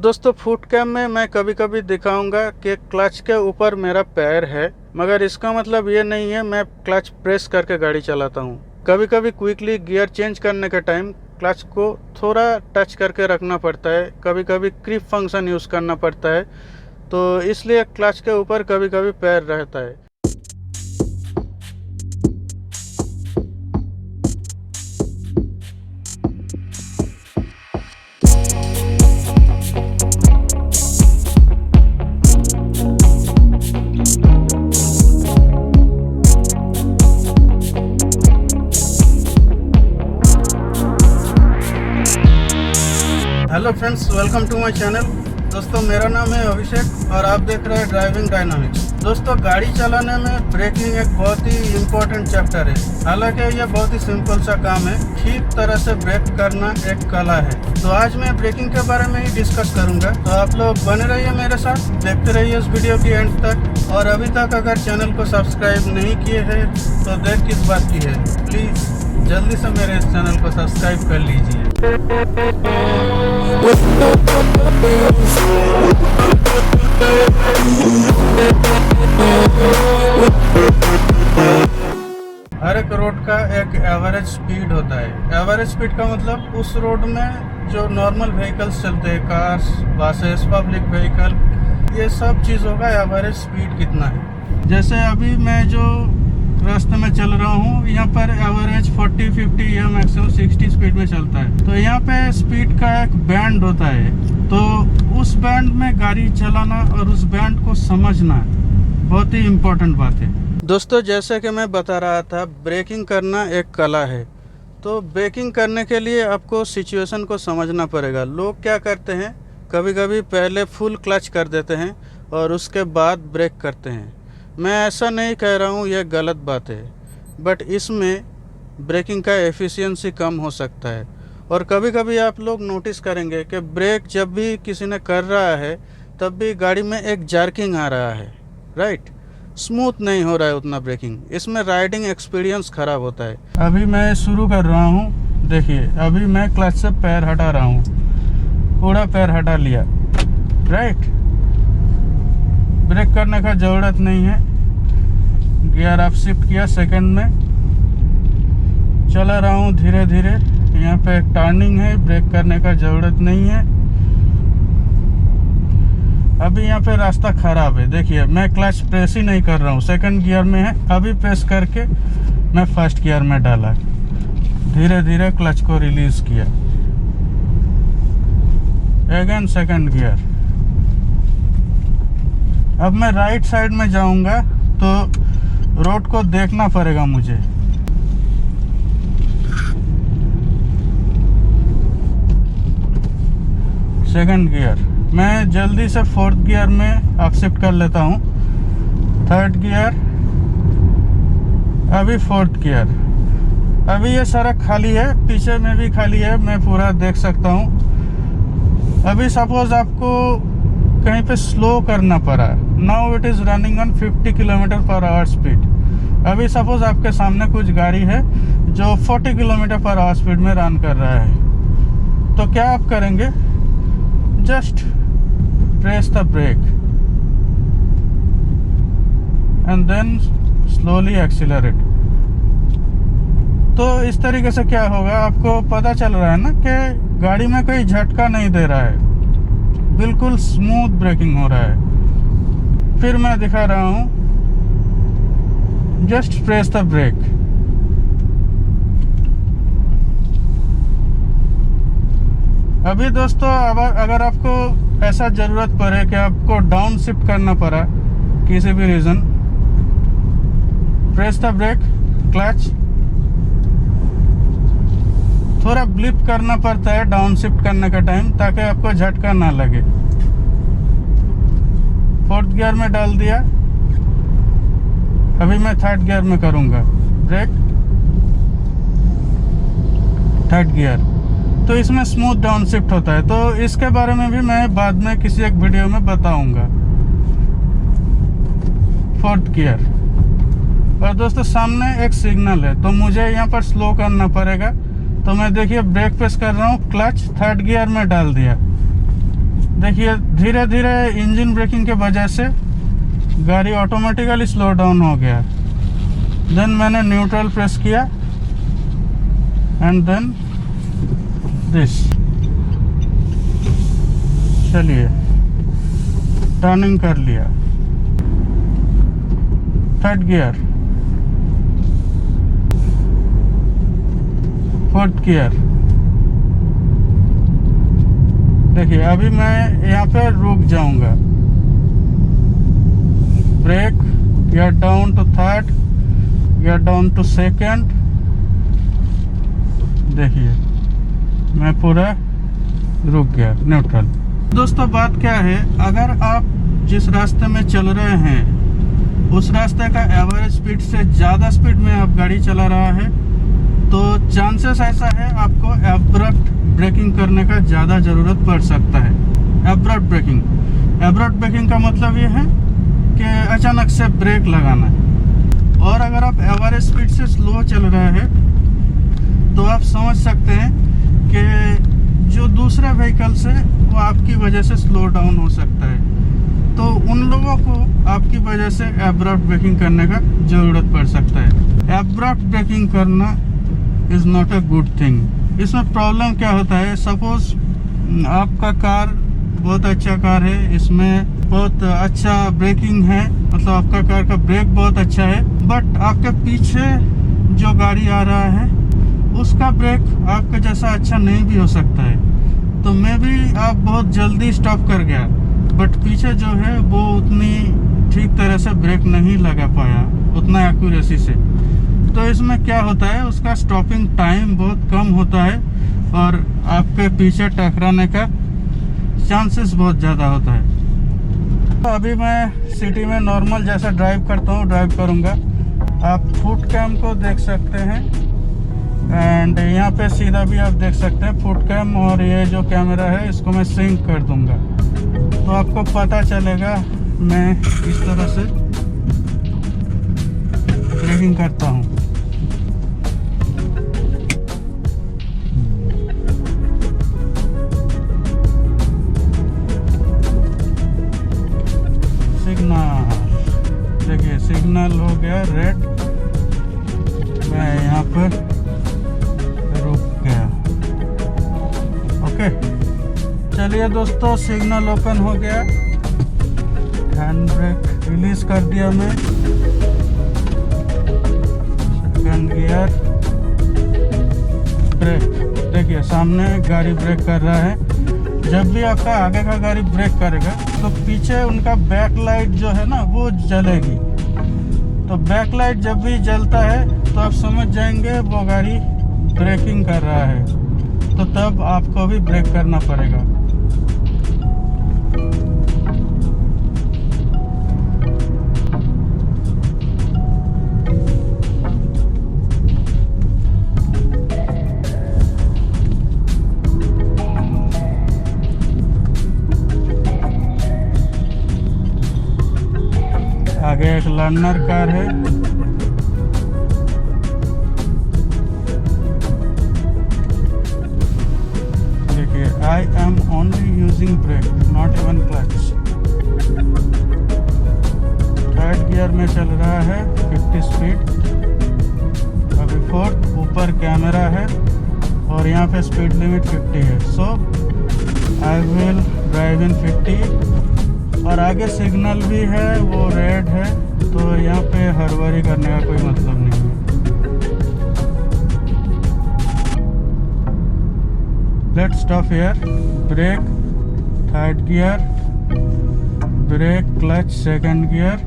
दोस्तों foot cam में मैं कभी कभी दिखाऊंगा कि क्लच के ऊपर मेरा पैर है, मगर इसका मतलब ये नहीं है मैं क्लच प्रेस करके गाड़ी चलाता हूँ। कभी कभी क्विकली गियर चेंज करने के टाइम क्लच को थोड़ा टच करके रखना पड़ता है, कभी कभी क्रीप फंक्शन यूज़ करना पड़ता है, तो इसलिए क्लच के ऊपर कभी कभी पैर रहता है। Hello friends, welcome to my channel. दोस्तों मेरा नाम है अभिषेक और आप देख रहे हैं ड्राइविंग डायनामिक्स। दोस्तों गाड़ी चलाने में ब्रेकिंग एक बहुत ही इम्पोर्टेंट चैप्टर है। हालांकि यह बहुत ही सिंपल सा काम है, ठीक तरह से ब्रेक करना एक कला है। तो आज मैं ब्रेकिंग के बारे में ही डिस्कस करूंगा, तो आप लोग बने रहिए मेरे साथ, देखते रहिए इस वीडियो की एंड तक। और अभी तक अगर चैनल को सब्सक्राइब नहीं किए हैं तो देर किस बात की है, प्लीज़ जल्दी से मेरे इस चैनल को सब्सक्राइब कर लीजिए। हर एक रोड का एक एवरेज स्पीड होता है। एवरेज स्पीड का मतलब उस रोड में जो नॉर्मल व्हीकल्स चलते हैं, कार्स, बसेस, पब्लिक व्हीकल, ये सब चीज़ों का एवरेज स्पीड कितना है। जैसे अभी मैं जो रास्ते में चल रहा हूँ, यहाँ पर एवरेज 40-50 या मैक्सिमम 60 स्पीड में चलता है। तो यहाँ पे स्पीड का एक बैंड होता है, तो उस बैंड में गाड़ी चलाना और उस बैंड को समझना बहुत ही इम्पोर्टेंट बात है। दोस्तों जैसे कि मैं बता रहा था, ब्रेकिंग करना एक कला है। तो ब्रेकिंग करने के लिए आपको सिचुएशन को समझना पड़ेगा। लोग क्या करते हैं, कभी कभी पहले फुल क्लच कर देते हैं और उसके बाद ब्रेक करते हैं। मैं ऐसा नहीं कह रहा हूँ यह गलत बात है, बट इसमें ब्रेकिंग का एफिशिएंसी कम हो सकता है। और कभी कभी आप लोग नोटिस करेंगे कि ब्रेक जब भी किसी ने कर रहा है तब भी गाड़ी में एक जर्किंग आ रहा है, राइट। स्मूथ नहीं हो रहा है उतना ब्रेकिंग, इसमें राइडिंग एक्सपीरियंस ख़राब होता है। अभी मैं शुरू कर रहा हूँ, देखिए अभी मैं क्लच से पैर हटा रहा हूँ, पूरा पैर हटा लिया, राइट। ब्रेक करने का ज़रूरत नहीं है। गियर आप शिफ्ट किया, सेकंड में चला रहा हूँ धीरे धीरे। यहाँ पे एक टर्निंग है, ब्रेक करने का ज़रूरत नहीं है। अभी यहाँ पे रास्ता ख़राब है, देखिए मैं क्लच प्रेस ही नहीं कर रहा हूँ, सेकंड गियर में है। अभी प्रेस करके मैं फर्स्ट गियर में डाला, धीरे धीरे क्लच को रिलीज़ किया, अगेन सेकंड गियर। अब मैं राइट साइड में जाऊंगा तो रोड को देखना पड़ेगा मुझे। सेकंड गियर, मैं जल्दी से फोर्थ गियर में अप शिफ्ट कर लेता हूँ। थर्ड गियर, अभी फोर्थ गियर। अभी ये सड़क खाली है, पीछे में भी खाली है, मैं पूरा देख सकता हूँ। अभी सपोज आपको कहीं पे स्लो करना पड़ा, now it is running on 50 km/h speed. अभी सपोज आपके सामने कुछ गाड़ी है जो 40 km/h स्पीड में रन कर रहा है, तो क्या आप करेंगे, just press the brake and then slowly accelerate. तो इस तरीके से क्या होगा, आपको पता चल रहा है ना कि गाड़ी में कोई झटका नहीं दे रहा है, बिल्कुल स्मूथ ब्रेकिंग हो रहा है। फिर मैं दिखा रहा हूँ, जस्ट प्रेस द ब्रेक। अभी दोस्तों अगर आपको ऐसा ज़रूरत पड़े कि आपको डाउन शिफ्ट करना पड़ा किसी भी reason, press the brake, clutch, थोड़ा ब्लिप करना पड़ता है डाउन शिफ्ट करने का टाइम, ताकि आपको झटका ना लगे। फोर्थ गियर में डाल दिया, अभी मैं थर्ड गियर में करूँगा ब्रेक, थर्ड गियर। तो इसमें स्मूथ डाउन शिफ्ट होता है, तो इसके बारे में भी मैं बाद में किसी एक वीडियो में बताऊँगा। फोर्थ गियर, और दोस्तों सामने एक सिग्नल है, तो मुझे यहाँ पर स्लो करना पड़ेगा। तो मैं देखिए ब्रेक प्रेस कर रहा हूँ, क्लच थर्ड गियर में डाल दिया, देखिए धीरे धीरे इंजन ब्रेकिंग के वजह से गाड़ी ऑटोमेटिकली स्लो डाउन हो गया। देन मैंने न्यूट्रल प्रेस किया एंड देन दिस। चलिए टर्निंग कर लिया। Third gear, fourth gear. देखिए अभी मैं यहाँ पे रुक जाऊंगा। Brake, gear down to third, gear down to second. देखिए मैं पूरा रुक गया, न्यूट्रल। दोस्तों बात क्या है, अगर आप जिस रास्ते में चल रहे हैं उस रास्ते का एवरेज स्पीड से ज़्यादा स्पीड में आप गाड़ी चला रहा है तो चांसेस ऐसा है आपको एब्रप्ट ब्रेकिंग करने का ज़्यादा ज़रूरत पड़ सकता है। एब्रप्ट ब्रेकिंग का मतलब ये है कि अचानक से ब्रेक लगाना है। और अगर आप एवरेज स्पीड से स्लो चल रहे हैं तो आप समझ सकते हैं कि जो दूसरे व्हीकल्स है वो आपकी वजह से स्लो डाउन हो सकता है। तो उन लोगों को आपकी वजह से एब्रप्ट ब्रेकिंग करने का ज़रूरत पड़ सकता है। एब्रप्ट ब्रेकिंग करना is not a good thing. इसमें प्रॉब्लम क्या होता है, सपोज आपका कार बहुत अच्छा कार है, इसमें बहुत अच्छा ब्रेकिंग है, मतलब आपका कार का ब्रेक बहुत अच्छा है, बट आपके पीछे जो गाड़ी आ रहा है उसका ब्रेक आपका जैसा अच्छा नहीं भी हो सकता है। तो मे भी आप बहुत जल्दी स्टॉप कर गया बट पीछे जो है वो उतनी ठीक तरह से ब्रेक नहीं लगा पाया उतना एक्यूरेसी से। तो इसमें क्या होता है, उसका स्टॉपिंग टाइम बहुत कम होता है और आपके पीछे टकराने का चांसेस बहुत ज़्यादा होता है। तो अभी मैं सिटी में नॉर्मल जैसा ड्राइव करता हूँ ड्राइव करूँगा। आप फुट कैम को देख सकते हैं एंड यहाँ पे सीधा भी आप देख सकते हैं फुट कैम, और ये जो कैमरा है इसको मैं सिंक कर दूँगा तो आपको पता चलेगा मैं इस तरह से ब्रेकिंग करता हूँ। सिग्नल, देखिए सिग्नल हो गया रेड, मैं यहाँ पर रुक गया। ओके चलिए दोस्तों, सिग्नल ओपन हो गया, हैंड ब्रेक रिलीज कर दिया मैं, सेकंड गियर, ब्रेक। देखिए सामने गाड़ी ब्रेक कर रहा है। जब भी आपका आगे का गाड़ी ब्रेक करेगा तो पीछे उनका बैक लाइट जो है ना वो जलेगी। तो बैक लाइट जब भी जलता है तो आप समझ जाएंगे वो गाड़ी ब्रेकिंग कर रहा है, तो तब आपको भी ब्रेक करना पड़ेगा। आगे एक लर्नर कार है, देखिए I am only using brake not even clutch. Third gear में चल रहा है 50 स्पीड, अभी फोर्थ, ऊपर कैमरा है और यहाँ पे स्पीड लिमिट 50 है। सो आई विल ड्राइव इन 50 और आगे सिग्नल भी है वो रेड है, तो यहाँ पे हड़बड़ी करने का कोई मतलब नहीं है। Let's stop here, brake third gear, brake clutch second gear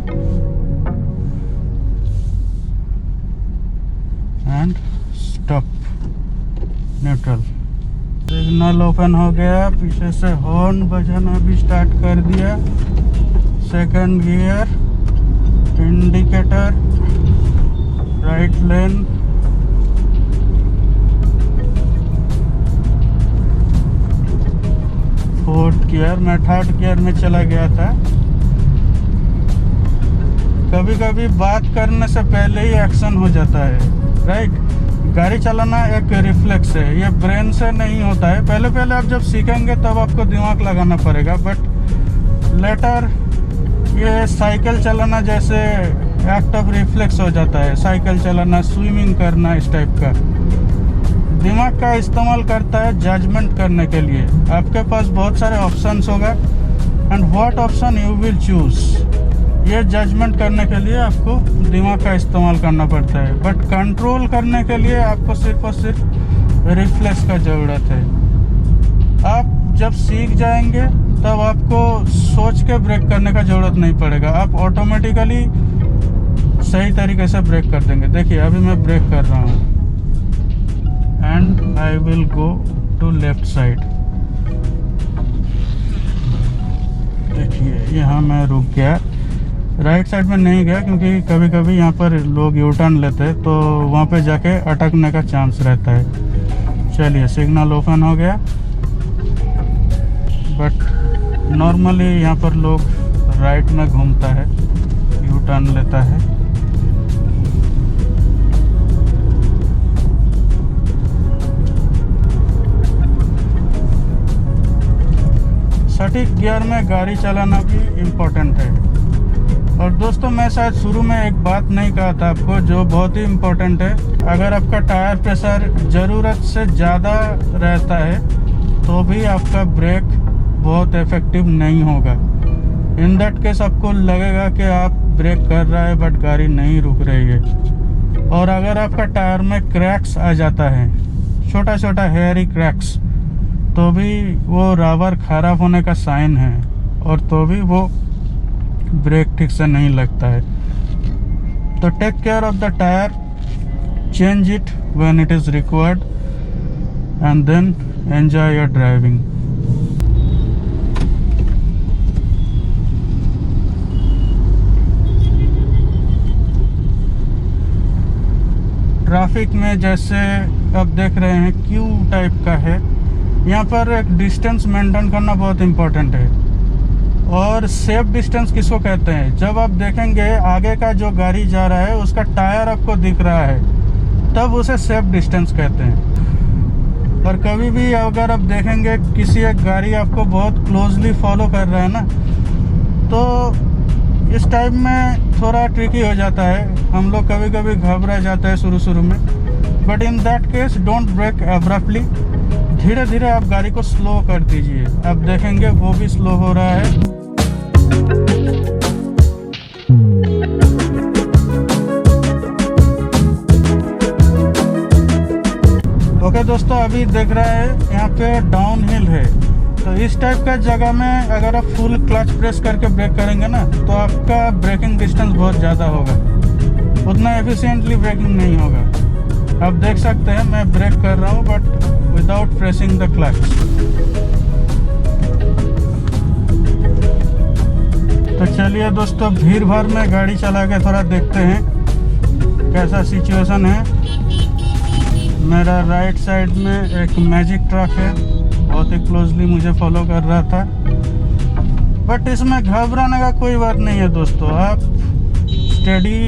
and stop neutral. Signal open हो गया, पीछे से हॉर्न बजाना भी स्टार्ट कर दिया। सेकंड गियर, इंडिकेटर, राइट लेन, फोर्थ गियर। मैं थर्ड गियर में चला गया था। कभी कभी बात करने से पहले ही एक्शन हो जाता है, राइट। गाड़ी चलाना एक रिफ्लेक्स है, ये ब्रेन से नहीं होता है। पहले पहले आप जब सीखेंगे तब आपको दिमाग लगाना पड़ेगा, बट लेटर ये साइकिल चलाना जैसे एक्ट ऑफ रिफ्लेक्स हो जाता है। साइकिल चलाना, स्विमिंग करना, इस टाइप का दिमाग का इस्तेमाल करता है जजमेंट करने के लिए। आपके पास बहुत सारे ऑप्शंस होगा and what option you will choose, ये जजमेंट करने के लिए आपको दिमाग का इस्तेमाल करना पड़ता है। बट कंट्रोल करने के लिए आपको सिर्फ और सिर्फ रिफ्लेक्स का ज़रूरत है। आप जब सीख जाएंगे तब आपको सोच के ब्रेक करने का ज़रूरत नहीं पड़ेगा, आप ऑटोमेटिकली सही तरीके से ब्रेक कर देंगे। देखिए अभी मैं ब्रेक कर रहा हूँ and I will go to left side. देखिए यहाँ मैं रुक गया, राइट साइड में नहीं गया क्योंकि कभी कभी यहाँ पर लोग यू टर्न लेते हैं तो वहाँ पे जाके अटकने का चांस रहता है। चलिए सिग्नल ओपन हो गया, बट नॉर्मली यहाँ पर लोग राइट में घूमता है, यू टर्न लेता है। सटीक गियर में गाड़ी चलाना भी इम्पोर्टेंट है। और दोस्तों मैं शायद शुरू में एक बात नहीं कहा था आपको जो बहुत ही इम्पोर्टेंट है। अगर आपका टायर प्रेशर ज़रूरत से ज़्यादा रहता है तो भी आपका ब्रेक बहुत इफेक्टिव नहीं होगा। इन दैट केस आपको लगेगा कि आप ब्रेक कर रहा है बट गाड़ी नहीं रुक रही है। और अगर आपका टायर में क्रैक्स आ जाता है, छोटा छोटा हेयरी क्रैक्स, तो भी वो रबर खराब होने का साइन है और तो भी वो ब्रेक ठीक से नहीं लगता है। तो take care of the tyre, change it when it is required and then enjoy your driving. Traffic में जैसे आप देख रहे हैं क्यू टाइप का है, यहाँ पर एक डिस्टेंस मेंटेन करना बहुत इम्पोर्टेंट है। और सेफ डिस्टेंस किसको कहते हैं? जब आप देखेंगे आगे का जो गाड़ी जा रहा है उसका टायर आपको दिख रहा है, तब उसे सेफ डिस्टेंस कहते हैं। और कभी भी अगर आप देखेंगे किसी एक गाड़ी आपको बहुत क्लोजली फॉलो कर रहा है ना, तो इस टाइम में थोड़ा ट्रिकी हो जाता है। हम लोग कभी कभी घबरा जाते हैं शुरू में, but in that case don't brake abruptly. धीरे धीरे आप गाड़ी को स्लो कर दीजिए। आप देखेंगे वो भी स्लो हो रहा है। ओके दोस्तों, अभी देख रहा है यहाँ पे डाउन हिल है, तो इस टाइप का जगह में अगर आप फुल क्लच प्रेस करके ब्रेक करेंगे ना तो आपका ब्रेकिंग डिस्टेंस बहुत ज़्यादा होगा, उतना एफिशिएंटली ब्रेकिंग नहीं होगा। आप देख सकते हैं मैं ब्रेक कर रहा हूँ but without pressing the clutch. तो चलिए दोस्तों, भीड़ भाड़ में गाड़ी चला के थोड़ा देखते हैं कैसा सिचुएशन है। मेरा राइट साइड में एक मैजिक ट्रक है, बहुत ही क्लोजली मुझे फॉलो कर रहा था, बट इसमें घबराने का कोई बात नहीं है दोस्तों। आप स्टेडी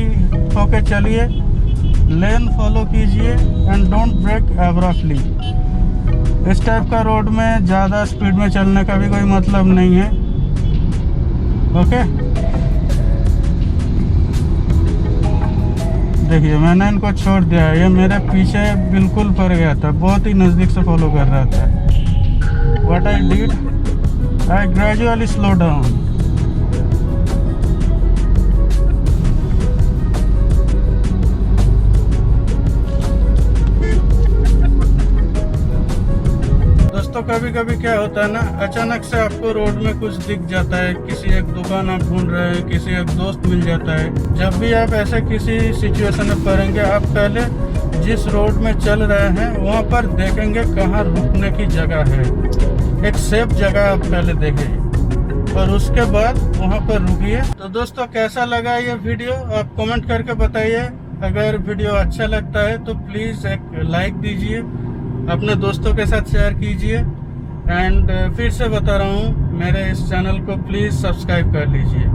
होके चलिए, लेन फॉलो कीजिए एंड डोंट ब्रेक एब्रप्टली। इस टाइप का रोड में ज़्यादा स्पीड में चलने का भी कोई मतलब नहीं है। ओके, देखिए मैंने इनको छोड़ दिया है, ये मेरे पीछे बिल्कुल पड़ गया था, बहुत ही नज़दीक से फॉलो कर रहा था। What I did, I gradually slow down. दोस्तों कभी कभी क्या होता है ना, अचानक से आपको रोड में कुछ दिख जाता है, किसी एक दुकान आप ढूंढ रहे हैं, किसी एक दोस्त मिल जाता है। जब भी आप ऐसे किसी सिचुएशन में पड़ेंगे, आप पहले जिस रोड में चल रहे हैं वहाँ पर देखेंगे कहाँ रुकने की जगह है, एक सेफ जगह आप पहले देखेंगे और उसके बाद वहाँ पर रुकिए। तो दोस्तों कैसा लगा ये वीडियो आप कमेंट करके बताइए। अगर वीडियो अच्छा लगता है तो प्लीज़ एक लाइक दीजिए, अपने दोस्तों के साथ शेयर कीजिए एंड फिर से बता रहा हूँ मेरे इस चैनल को प्लीज़ सब्सक्राइब कर लीजिए।